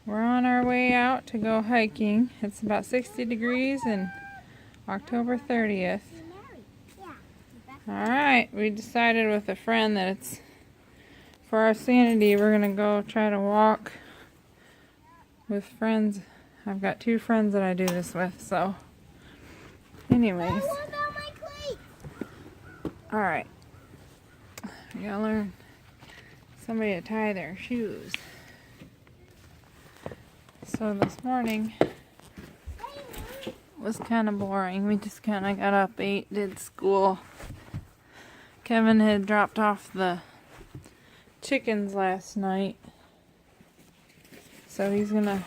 We're on our way out to go hiking. It's about 60 degrees and October 30th. Alright, we decided with a friend that it's for our sanity, we're gonna go try to walk with friends. I've got 2 friends that I do this with, so anyways. Alright. We gotta learn somebody to tie their shoes. So this morning was kind of boring. We just kind of got up, ate, did school. Kevin had dropped off the chickens last night, so he's gonna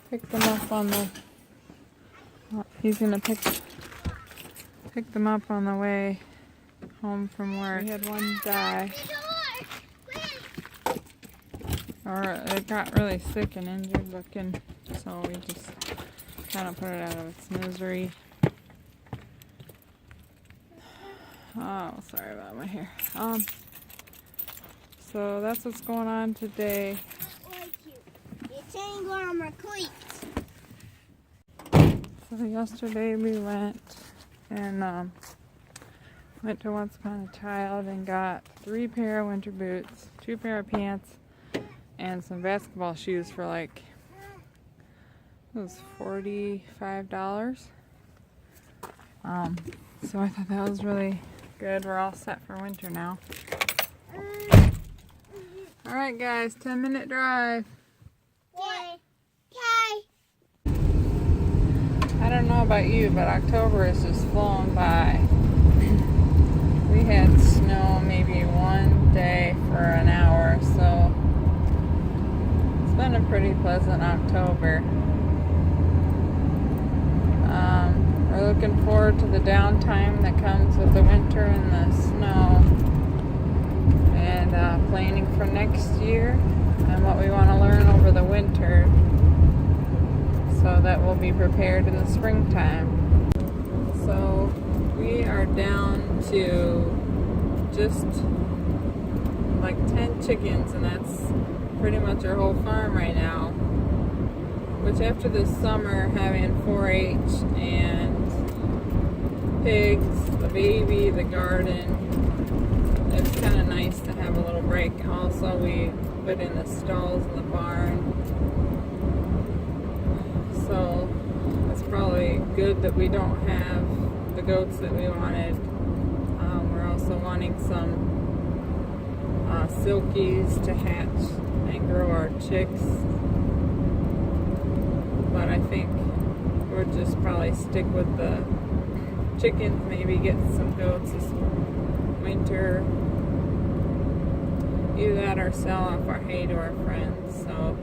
pick them up on the. He's gonna pick them up on the way home from work. We had one die. Or it got really sick and injured looking, so we just kind of put it out of its misery. Oh, sorry about my hair. So that's what's going on today. So yesterday we went and went to Once Upon a Child and got 3 pair of winter boots, 2 pair of pants, and some basketball shoes for like, it was $45. So I thought that was really good. We're all set for winter now. Alright guys, 10-minute drive. Okay. I don't know about you, but October is just flowing by. We had snow maybe one day for an hour, so it's been a pretty pleasant October. We're looking forward to the downtime that comes with the winter and the snow, and planning for next year and what we want to learn over the winter so that we'll be prepared in the springtime. So we are down to just like 10 chickens, and that's pretty much our whole farm right now. Which after this summer, having 4-H and pigs, the baby, the garden, it's kind of nice to have a little break. Also, we put in the stalls in the barn, so it's probably good that we don't have the goats that we wanted. We're also wanting some silkies to hatch and grow our chicks, but I think we'll just probably stick with the chickens, maybe get some goats this winter. Either that or sell off our hay to our friends. So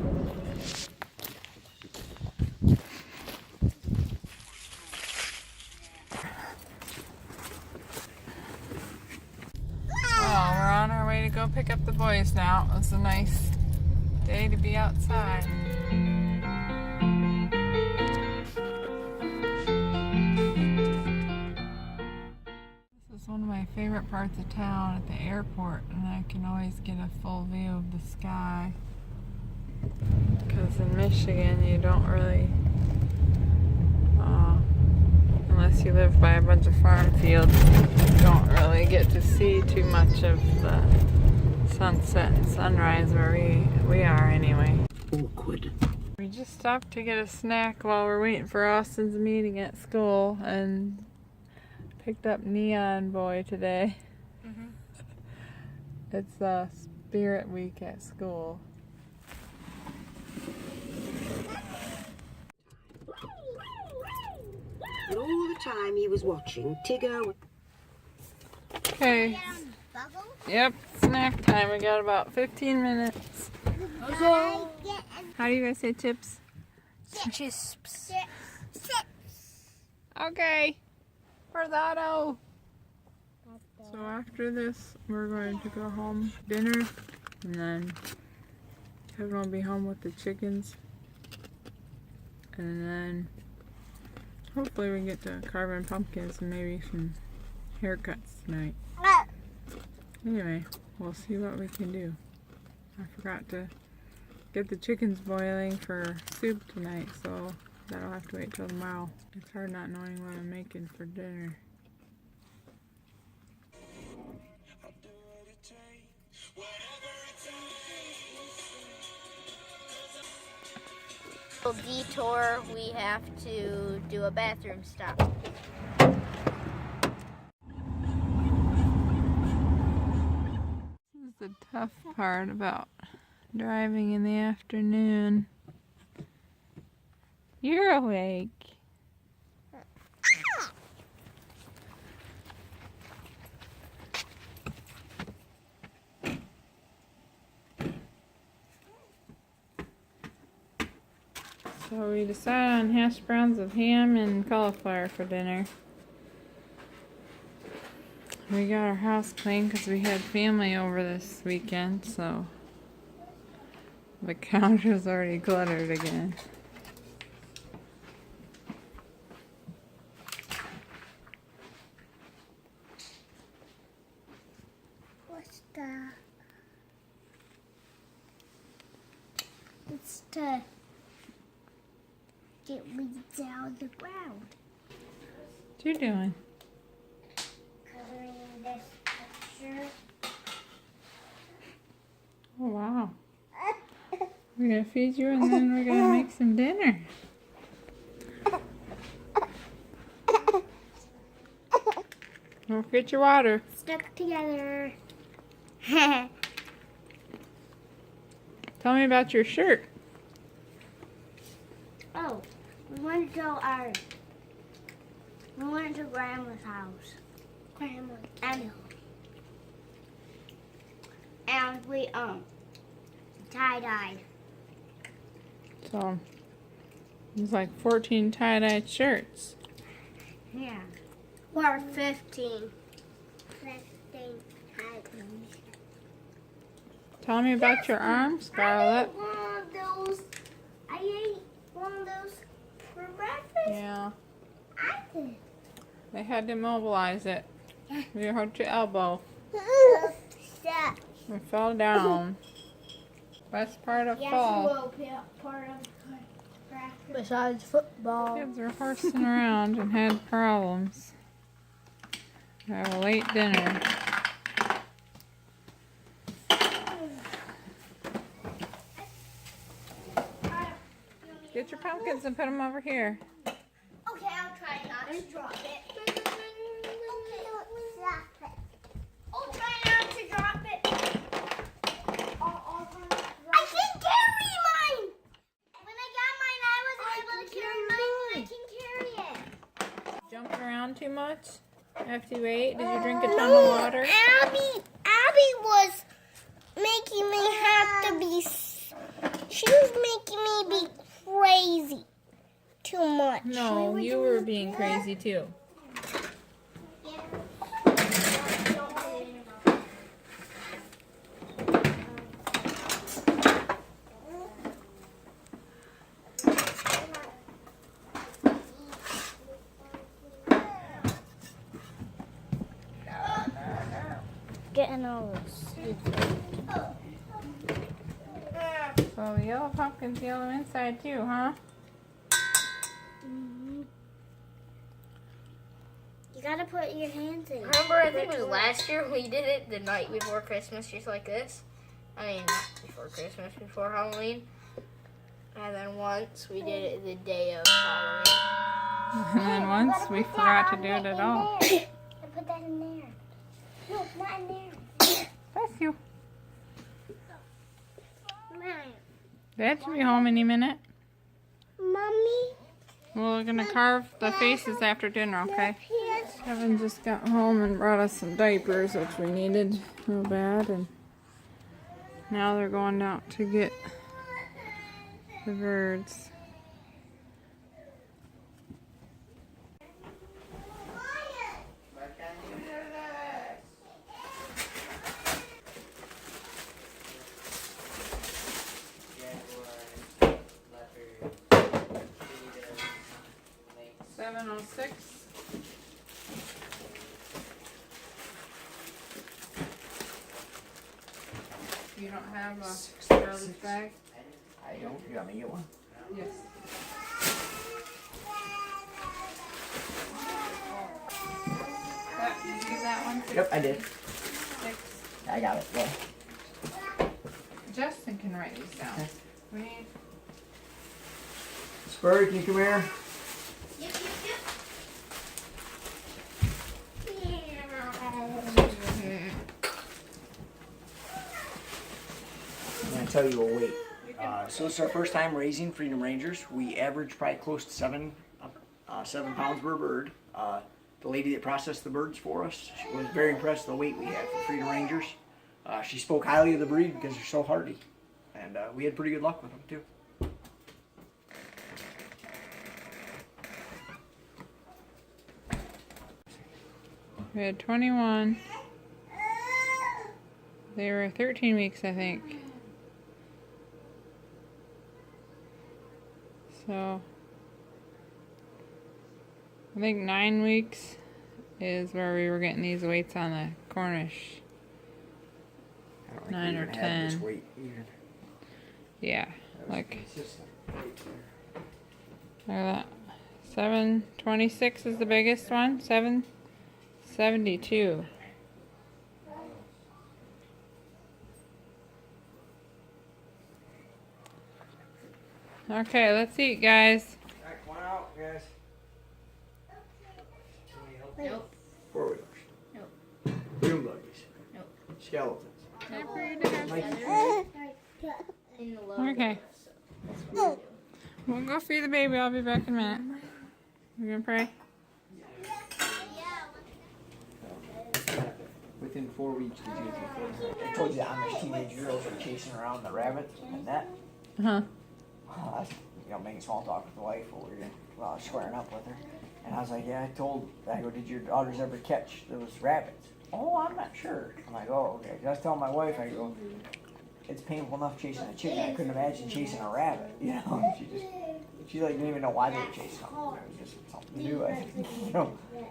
well, we're on our way to go pick up the boys now. It was a nice day to be outside. One of my favorite parts of town at the airport, and I can always get a full view of the sky, because in Michigan you don't really, unless you live by a bunch of farm fields, you don't really get to see too much of the sunset and sunrise where we are anyway. Awkward. We just stopped to get a snack while we're waiting for Austin's meeting at school, and picked up Neon Boy today. It's Spirit Week at school. And all the time he was watching, Tigger. Okay. Yep, snack time. We got about 15 minutes. How do you guys say chips? Chips. Okay. Rosado. So after this, we're going to go home for dinner, and then Kevin will be home with the chickens, and then hopefully we get to carving pumpkins and maybe some haircuts tonight. Anyway, we'll see what we can do. I forgot to get the chickens boiling for soup tonight, so that'll have to wait till tomorrow. It's hard not knowing what I'm making for dinner. Detour, we have to do a bathroom stop. This is the tough part about driving in the afternoon. You're awake. So we decided on hash browns with ham and cauliflower for dinner. We got our house clean because we had family over this weekend, so the counter's already cluttered again. What's that? It's to get weeds out of the ground. What you doing? Coloring this picture. Oh wow. We're gonna feed you and then we're gonna make some dinner. Don't forget your water. Stuck together. Tell me about your shirt. Oh, we went to Grandma's house. And we tie-dyed. So it's like 14 tie-dye shirts. Yeah. Or 15. 15 tie-dyed. Tell me about your arm, Scarlett. I ate one of those for breakfast. Yeah, I did. they had to mobilize it. You hurt your elbow. Yeah. It fell down. Best part of fall. Part of besides football. Kids are horsing around and had problems. I have a late dinner. Get your pumpkins and put them over here. Okay, I'll try not to drop it. Okay, let me drop it. I'll try not to drop it. I can carry mine! When I got mine, I was able to carry mine. I can carry it. Jumped around too much after you ate? Did you drink a ton of water? Abby was making me have to be... She was making me be crazy too much. No, you were being crazy too. Getting all this. So the yellow pumpkin's yellow inside too, huh? You gotta put your hands in. Remember, I think it was last year we did it the night before Christmas, just like this. I mean, not before Christmas, before Halloween. And then once we did it the day of Halloween. And then once we forgot to do it at all. And put that in there. No, not in there. Bless you. Mine. Dad should be home any minute. Mommy. We're gonna carve the faces after dinner, okay? Kevin just got home and brought us some diapers, which we needed real bad, and now they're going out to get the birds. $7.06. You don't have a garbage bag? I don't. You want me to get one? Yes. Did you get that one? Yep, I did. 6. I got it. Go. Justin can write these down. Okay. We need. Spur, can you come here? Yep. I'm going to tell you a weight. So this is our first time raising Freedom Rangers. We average probably close to 7 pounds per bird. The lady that processed the birds for us, she was very impressed with the weight we had for Freedom Rangers. She spoke highly of the breed because they're so hardy. And we had pretty good luck with them too. We had 21. They were 13 weeks, I think. So, I think 9 weeks is where we were getting these weights on the Cornish. I don't think 9 we or even had this 10. weight even. Yeah, That was like consistent weight there. that. 726 is the biggest one. 772. Okay, let's eat, guys. Alright, come on out, guys. Nope. 4-wheelers. Nope. Dune buggies. Nope. Skeletons. Time for you to have In the low. Okay. That's what we do. We'll go feed the baby. I'll be back in a minute. You gonna pray? Within 4 weeks, I told you the Amish teenage girls were chasing around the rabbits and that. Uh-huh. I was, making small talk with the wife while I was squaring up with her. And I was like, yeah, I go, did your daughters ever catch those rabbits? Oh, I'm not sure. I'm like, oh, okay. I was telling my wife, I go, it's painful enough chasing a chicken. I couldn't imagine chasing a rabbit, She didn't even know why they were chasing them. It was just something to do.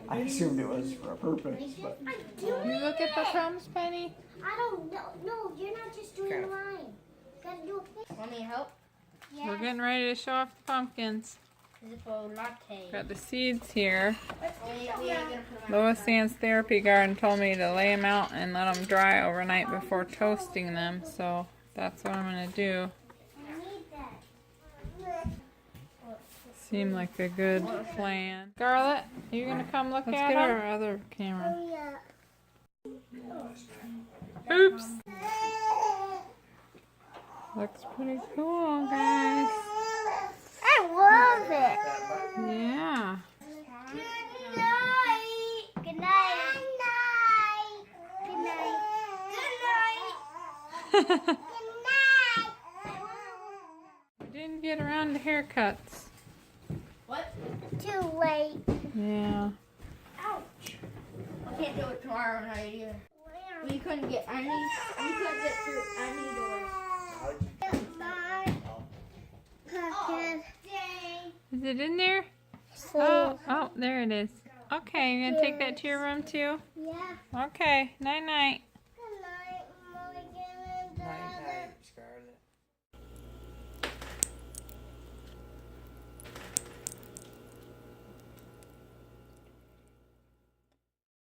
I assumed it was for a purpose, but. You look at the crumbs, Penny. I don't know. No, you're not just doing mine. Gotta do a face. Want me to help? We're getting ready to show off the pumpkins. Is it for latte? Got the seeds here. We ain't gonna put them out. Lois Sands Therapy Garden told me to lay them out and let them dry overnight before toasting them. So that's what I'm going to do. I need that. Seemed like a good plan. Scarlett, you going to come look at them? Let's get our other camera. Oh, yeah. Oops. Looks pretty cool, guys. I love it. Yeah. Good night. Good night. Good night. Good night. Good night. We didn't get around to haircuts. What? Too late. Yeah. Ouch. I can't do it tomorrow night either. We couldn't get through any doors. Is it in there? Oh, there it is. Okay, you're going to take that to your room too? Yeah. Okay, night-night.